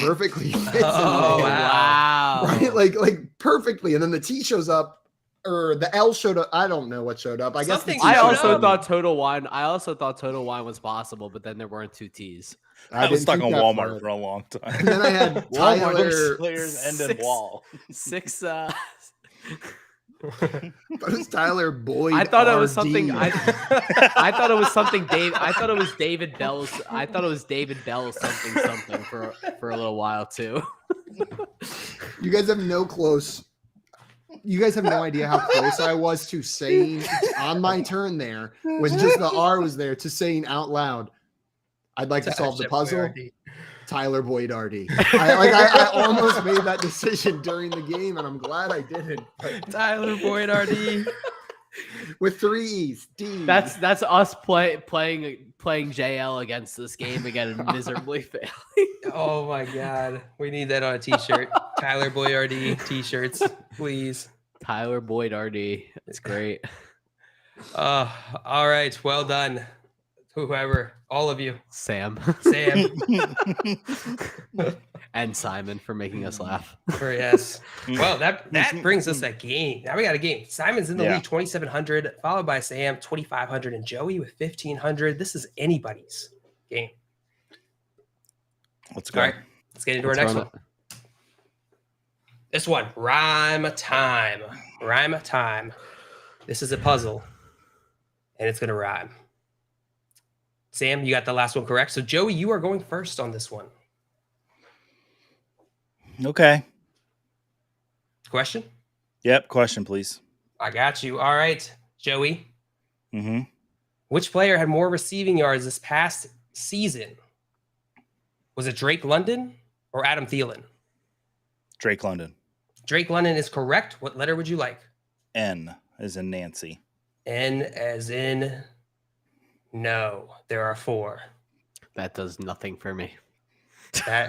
perfectly fits in Oh, there. wow. Right? Like perfectly. And then the T shows up, or the L showed up. I don't know what showed up. I guess the Something T I showed also up. thought Total Wine. I also thought Total Wine was possible, but then there weren't 2 T's. I was didn't stuck think on that Walmart far. for a long And time. then I had Tyler, Players end in six- wall. 6. but it was Tyler Boyd. I thought it was RD. something. I thought it was something. I thought it was David Bell's. I thought it was David Bell's something for a little while too. You guys have no close. You guys have no idea how close I was to saying on my turn there, when just the R was there, to saying out loud, I'd like to solve the puzzle. Tyler Boyd RD. I almost made that decision during the game, and I'm glad I didn't. But Tyler Boyd RD. with 3 E's, D. That's us playing JL against this game again and miserably failing. Oh my God. We need that on a t-shirt. Tyler Boyd RD t-shirts, please. Tyler Boyd RD. That's great. All right. Well done. whoever, all of you, Sam. Sam, And Simon for making us laugh. or yes. Well, that brings us a game. Now we got a game. Simon's in the lead, 2,700, followed by Sam, 2,500, and Joey with 1,500. This is anybody's game. Let's go. All right, let's get into our next one. This one, rhyme time. Rhyme time. This is a puzzle, and it's going to rhyme. Sam, you got the last one correct. So, Joey, you are going first on this one. Okay. Question? Yep. Question, please. I got you. All right, Joey. Mm-hmm. Which player had more receiving yards this past season? Was it Drake London or Adam Thielen? Drake London. Drake London is correct. What letter would you like? N as in Nancy. N as in no. There are 4. That does nothing for me.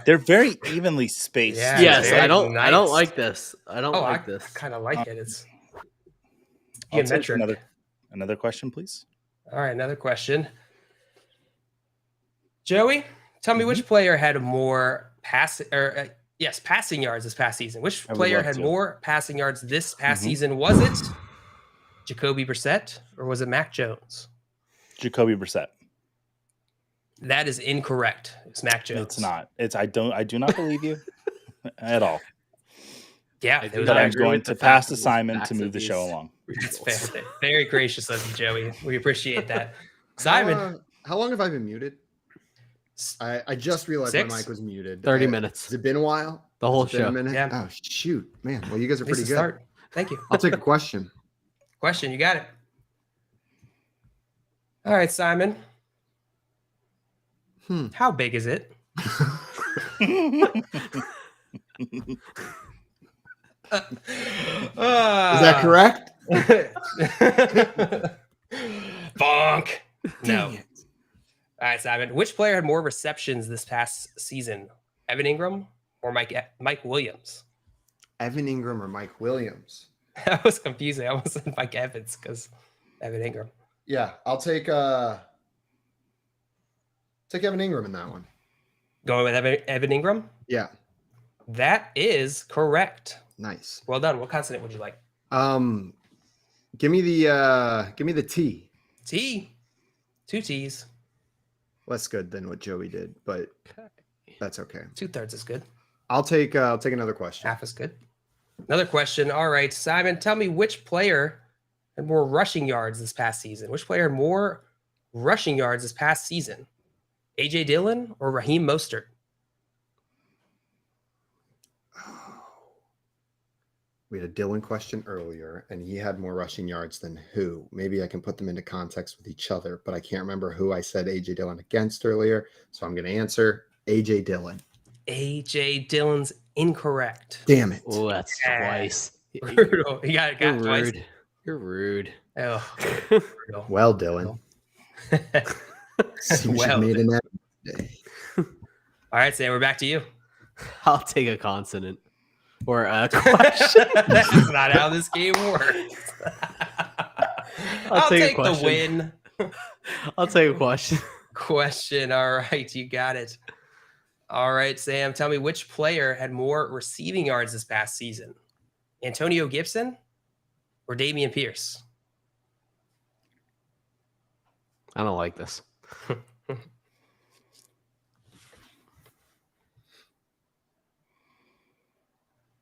They're very evenly spaced. Yeah, Yes, very I don't nice. like this. I don't like this. I kind of like it. It's I'll take geometric. another question, please. All right, another question. Joey, tell me which player had more passing yards this past season. Which player had more passing yards this past season? Was it Jacoby Brissett or was it Mac Jones? Jacoby Brissett. That is incorrect. It's Mac Jones. It's not. I do not believe you at all. Yeah, But But I'm agree going with to the pass fact the that Simon facts to move of the show these along. That's results. fair. Very gracious of you, Joey. We appreciate that. Simon, How long have I been muted? I just realized 6? my mic was muted. 30 Has minutes. it been a while? The whole Has it been a show. minute? Yeah. Oh, shoot. Man, well, you guys are at least pretty to good. start. Thank you. I'll take a question. Question, you got it. All right, Simon. How big is it? Is that correct? Bonk. No. Dang it. All right, Simon. Which player had more receptions this past season? Evan Ingram or Mike Williams? Evan Ingram or Mike Williams? That was confusing. I almost said Mike Evans because Evan Ingram. Yeah, I'll take Evan Ingram in that one. Going with Evan Ingram? Yeah, That is correct. nice. Well done. What consonant would you like? Give me the T. T. 2 T's. Less good than what Joey did, but that's okay. 2/3 is good. I'll take another question. Half is good. Another question. All right, Simon, tell me which player had more rushing yards this past season? Which player had more rushing yards this past season? AJ Dillon or Raheem Mostert? We had a Dylan question earlier, and he had more rushing yards than who? Maybe I can put them into context with each other, but I can't remember who I said AJ Dillon against earlier. So I'm going to answer AJ Dillon. AJ Dillon's incorrect. Damn it. Oh, that's Yeah. twice. Brutal. You got You're twice. rude. You're rude. Oh, brutal. Well, Dylan. Seems Well, you made an effort today. All right, Sam, we're back to you. I'll take a consonant or a question. That's not how this game works. I'll take a take the win. I'll take a question. Question. All right, you got it. All right, Sam, tell me which player had more receiving yards this past season? Antonio Gibson or Damian Pierce? I don't like this.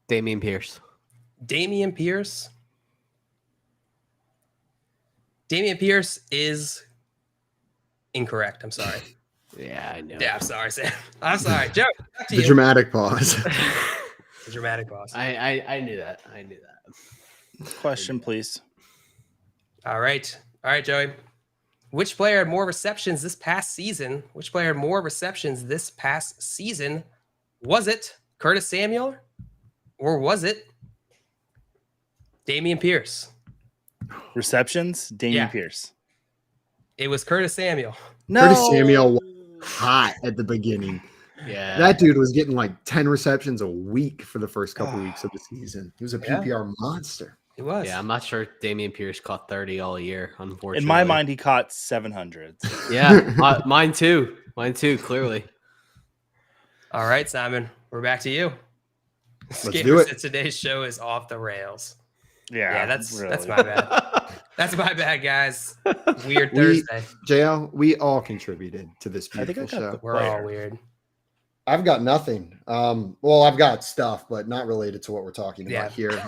Damian Pierce. Damian Pierce. Damian Pierce is incorrect. I'm sorry. Yeah, I know. Yeah, I'm sorry, Sam. I'm sorry. Joe, back to The you. dramatic pause. The dramatic pause. I knew that. I knew that. Question, please. All right. All right, Joey. Which player had more receptions this past season? Which player had more receptions this past season? Was it Curtis Samuel or was it Damian Pierce? Receptions, Damian Yeah. Pierce. It was Curtis Samuel. No. Curtis Samuel was hot at the beginning. Yeah. That dude was getting like 10 receptions a week for the first couple weeks of the season. He was a PPR monster. He was. Yeah, I'm not sure Damian Pierce caught 30 all year, unfortunately. In my mind, he caught 700. Yeah, mine too. Mine too, clearly. All right, Simon, we're back to you. Let's do it. Today's show is off the rails. Yeah, that's really. my bad. That's my bad, guys. Weird Thursday. JL, we all contributed to this beautiful show. We're all weird. I've got nothing. Well, I've got stuff, but not related to what we're talking about here.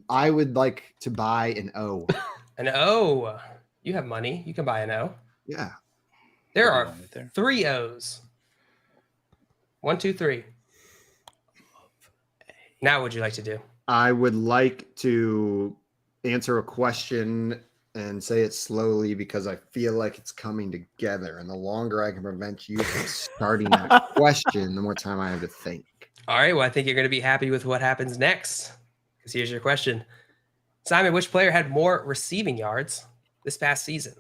I would like to buy an O. An O. You have money. You can buy an O. Yeah. There are 3 O's. 1, 2, 3. Now, what would you like to do? I would like to answer a question and say it slowly because I feel like it's coming together. And the longer I can prevent you from starting that question, the more time I have to think. All right. Well, I think you're going to be happy with what happens next. Because here's your question. Simon, which player had more receiving yards this past season?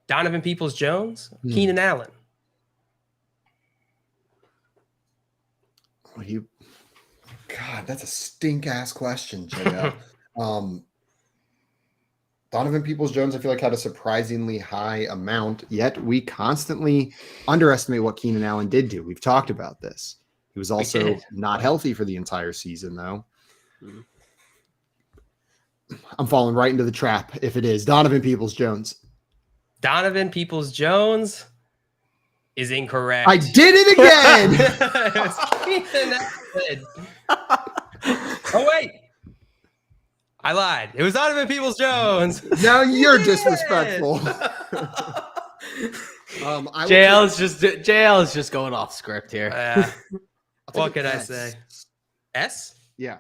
Donovan Peoples-Jones, Keenan Allen? God, that's a stink-ass question, JL. Donovan Peoples-Jones, I feel like, had a surprisingly high amount, yet we constantly underestimate what Keenan Allen did do. We've talked about this. He was also not healthy for the entire season, though. I'm falling right into the trap if it is. Donovan Peoples-Jones. Donovan Peoples-Jones is incorrect. I did it again! It was Keenan Allen. Oh, wait. I lied. It was Donovan Peoples-Jones. Now you're disrespectful. JL is just going off script here. What can I say? S? Yeah.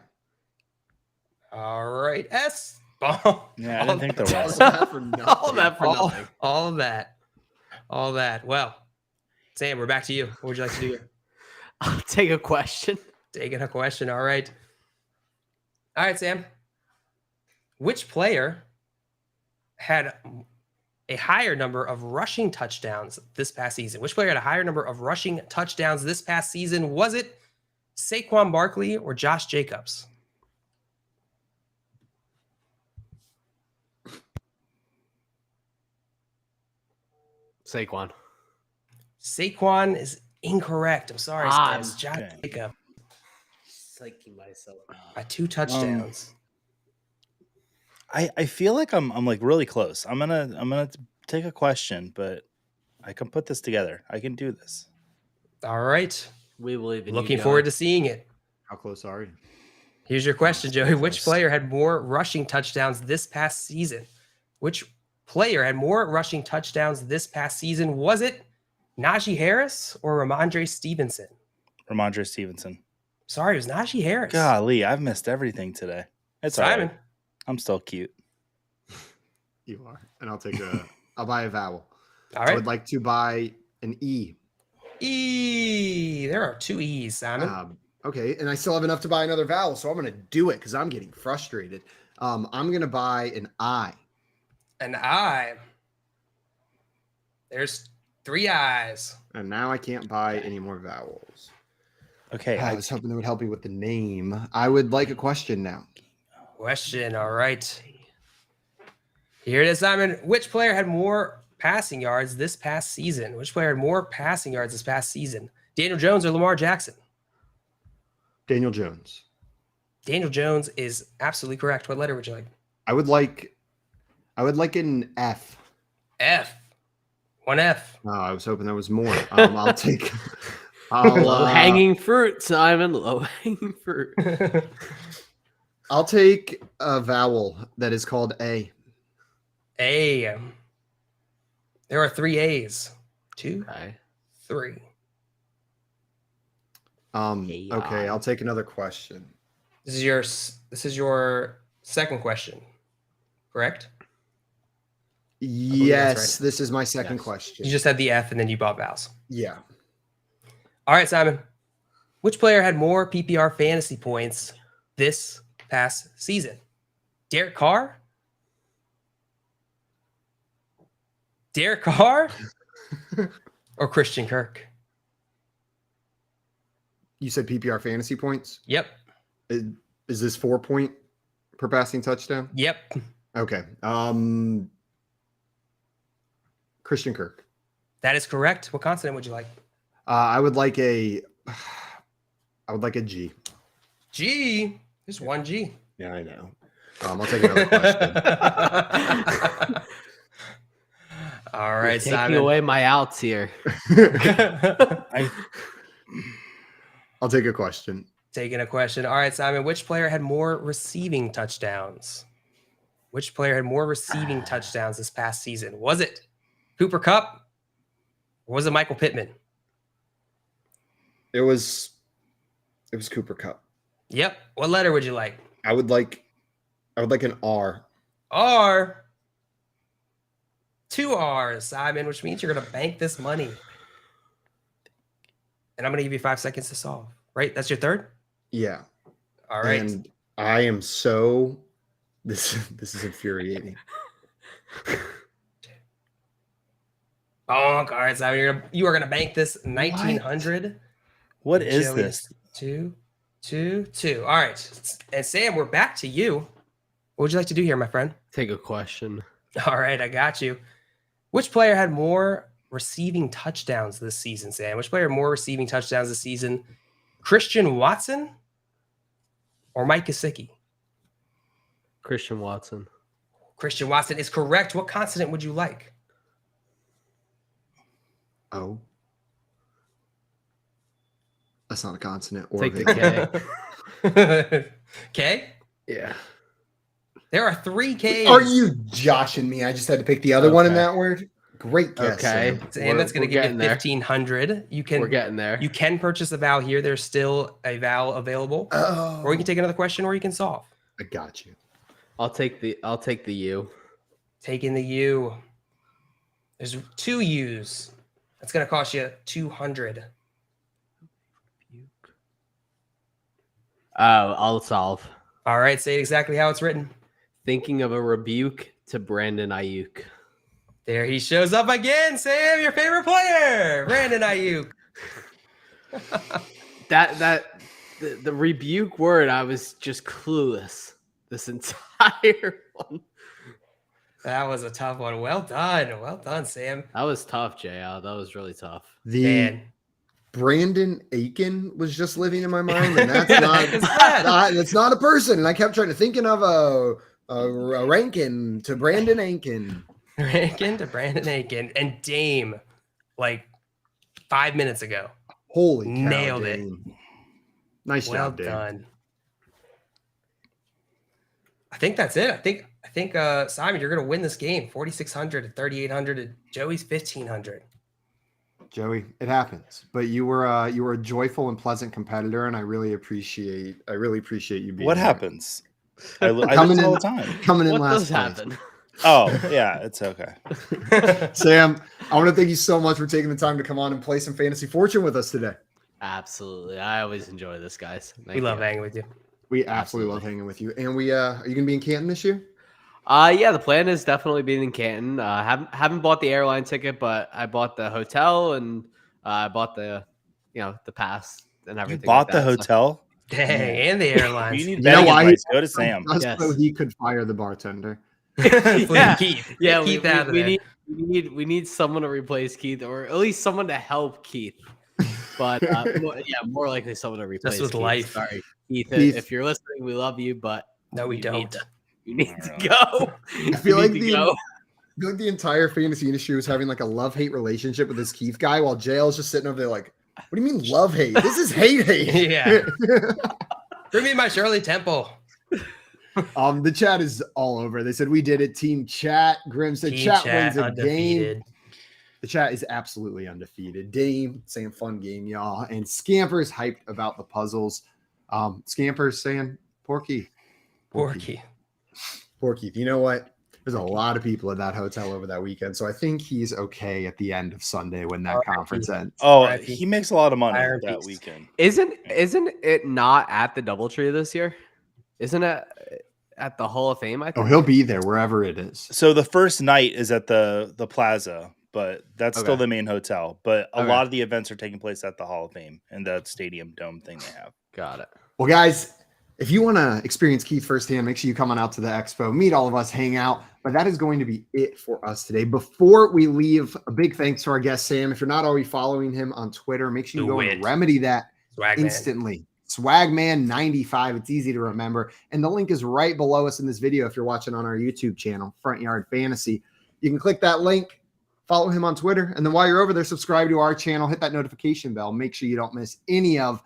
All right. S. Yeah, I didn't think there was. All that for nothing. All of that. All that. Well, Sam, we're back to you. What would you like to do here? I'll take a question. Taking a question. All right. All right, Sam. Which player had a higher number of rushing touchdowns this past season? Which player had a higher number of rushing touchdowns this past season? Was it Saquon Barkley or Josh Jacobs? Saquon. Saquon is incorrect. I'm sorry, Sam. Josh Jacobs. Psyching myself by 2 touchdowns. I feel like I'm like really close. I'm gonna take a question, but I can put this together. I can do this. All right. We believe in Looking forward to seeing it. How close are you? Here's your question, Joey. Which player had more rushing touchdowns this past season? Which player had more rushing touchdowns this past season? Was it Najee Harris or Ramondre Stevenson? Ramondre Stevenson. Sorry, it was Najee Harris. Golly, I've missed everything today. It's Simon. All right. I'm still cute. You are. And I'll buy a vowel. All right. I would like to buy an E. E. There are 2 E's, Simon. Okay. And I still have enough to buy another vowel. So I'm going to do it because I'm getting frustrated. I'm going to buy an I. An I. There's 3 I's. And now I can't buy any more vowels. Okay. I was hoping they would help me with the name. I would like a question now. Question. All right. Here it is, Simon. Which player had more passing yards this past season? Which player had more passing yards this past season? Daniel Jones or Lamar Jackson? Daniel Jones. Daniel Jones is absolutely correct. What letter would you like? I would like an F. F. 1 F. Oh, I was hoping there was more. I'll take low-hanging fruit, Simon. Low-hanging fruit. I'll take a vowel that is called A. A. There are 3 A's. 2, 3. Okay, I'll take another question. This is your second question, correct? Yes, right. This is my second question. You just had the F and then you bought vowels. Yeah. All right, Simon. Which player had more PPR fantasy points this past season? Derek Carr? Or Christian Kirk? You said PPR fantasy points? Yep. Is this 4-point per passing touchdown? Yep. Okay. Christian Kirk. That is correct. What consonant would you like? I would like a G. G. There's one G. Yeah, I know. I'll take another question. All right, taking Simon. away my outs here. I'll take a question. Taking a question. All right, Simon. Which player had more receiving touchdowns? Which player had more receiving touchdowns this past season? Was it Cooper Kupp or was it Michael Pittman? It was Cooper Kupp. Yep. What letter would you like? I would like an R. R. 2 R's, Simon, which means you're going to bank this money. And I'm going to give you 5 seconds to solve. Right? That's your third? Yeah. All right. And I am so this is infuriating. All right, Simon, you are gonna bank this 1900. What is Joey, this? 2, 2, 2. All right. And Sam, we're back to you. What would you like to do here, my friend? Take a question. All right, I got you. Which player had more receiving touchdowns this season, Sam? Which player had more receiving touchdowns this season? Christian Watson or Mike Gesicki? Christian Watson. Christian Watson is correct. What consonant would you like? Oh. That's not a consonant or Take a the vowel. K. K? Yeah. There are 3 Ks. Are you joshing me? I just had to pick the other one in Okay. that word. Great guess. Okay. Sam. And that's going to give you getting there. 1,500. We're getting there. You can purchase a vowel here. There's still a vowel available. Oh, Or you can take another question or you can solve. I got you. I'll take the U. Taking the U. There's 2 U's. That's going to cost you 200. I'll solve. All right. Say it exactly how it's written. Thinking of a rebuke to Brandon Ayuk. There he shows up again, Sam, your favorite player, Brandon Ayuk. The rebuke word, I was just clueless this entire one. That was a tough one. Well done, Sam. That was tough, JL. That was really tough. The Man, Brandon Aiken was just living in my mind, and that's that's not a person. And I kept trying to thinking of a Rankin to Brandon Aiken. Rankin to Brandon Aiken and Dame, like 5 minutes ago. Holy cow, Nailed it. Dame. Nice Well job, Dame. done. I think that's it. I think Simon, you're gonna win this game. 4,600 to 3,800 to Joey's 1,500. Joey, it happens. But you were a joyful and pleasant competitor, and I really appreciate you being What here. happens? I Coming listen all in- the time. Coming in What last does place. happen? Oh, yeah, it's okay. Sam, I want to thank you so much for taking the time to come on and play some Fantasy Fortune with us today. Absolutely. I always enjoy this, guys. We love hanging with you. We absolutely love hanging with you. And are you gonna be in Canton this year? Yeah, the plan is definitely being in Canton. Haven't bought the airline ticket, but I bought the hotel and I bought the pass and everything. You bought like the that, so- hotel? Dang, and the airlines. You need You know betting why? advice. Go to Sam. Just Yes. so he could fire the bartender. Yeah. Keith. Yeah, Get we, Keith out of there. we need someone to replace Keith, or at least someone to help Keith. But more likely someone to replace with Keith. life. Sorry, Keith. Keith. If you're listening, we love you, but No, we you don't. You need to go. I feel like go. the entire fantasy industry was having like a love-hate relationship with this Keith guy, while JL's just sitting over there like, what do you mean love-hate? This is hate. Yeah. Bring me my Shirley Temple. The chat is all over. They said we did it. Team chat. Grim said Team chat chat wins a game. undefeated. The chat is absolutely undefeated. Dame saying fun game, y'all. And Scamper's hyped about the puzzles. Scamper's saying Porky. Porky. You know what? There's a lot of people at that hotel over that weekend. So I think he's okay at the end of Sunday when that conference ends. Oh, Right. he makes a lot of money Iron that Beast. weekend. Isn't it not at the DoubleTree this year? Isn't it at the Hall of Fame? I think. Oh, he'll be there wherever it is. So the first night is at the Plaza, but that's still Okay. the main hotel. But a Okay. lot of the events are taking place at the Hall of Fame and that stadium dome thing they have. Got it. Well, guys, If you want to experience Keith firsthand, make sure you come on out to the expo, meet all of us, hang out. But that is going to be it for us today. Before we leave, a big thanks to our guest, Sam. If you're not already following him on Twitter, make sure you go and remedy that instantly. Swagman95. It's easy to remember. And the link is right below us in this video if you're watching on our YouTube channel, Front Yard Fantasy. You can click that link, follow him on Twitter, and then while you're over there, subscribe to our channel, hit that notification bell. Make sure you don't miss any of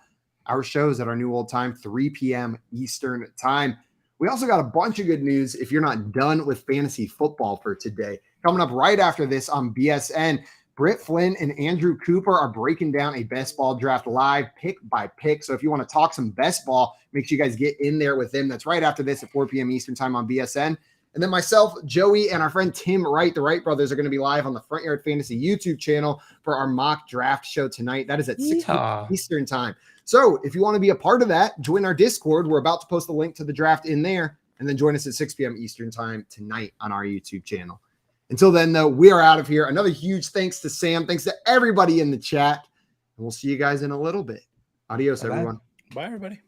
our shows at our new old time, 3 p.m. Eastern time. We also got a bunch of good news if you're not done with fantasy football for today. Coming up right after this on BSN, Britt Flynn and Andrew Cooper are breaking down a best ball draft live, pick by pick. So if you want to talk some best ball, make sure you guys get in there with them. That's right after this at 4 p.m. Eastern time on BSN. And then myself, Joey, and our friend Tim Wright, the Wright brothers, are going to be live on the Front Yard Fantasy YouTube channel for our mock draft show tonight. That is at 6 p.m. Eastern time. So if you want to be a part of that, join our Discord. We're about to post the link to the draft in there, and then join us at 6 p.m. Eastern time tonight on our YouTube channel. Until then, though, we are out of here. Another huge thanks to Sam. Thanks to everybody in the chat. And we'll see you guys in a little bit. Adios, everyone. Bye, everybody.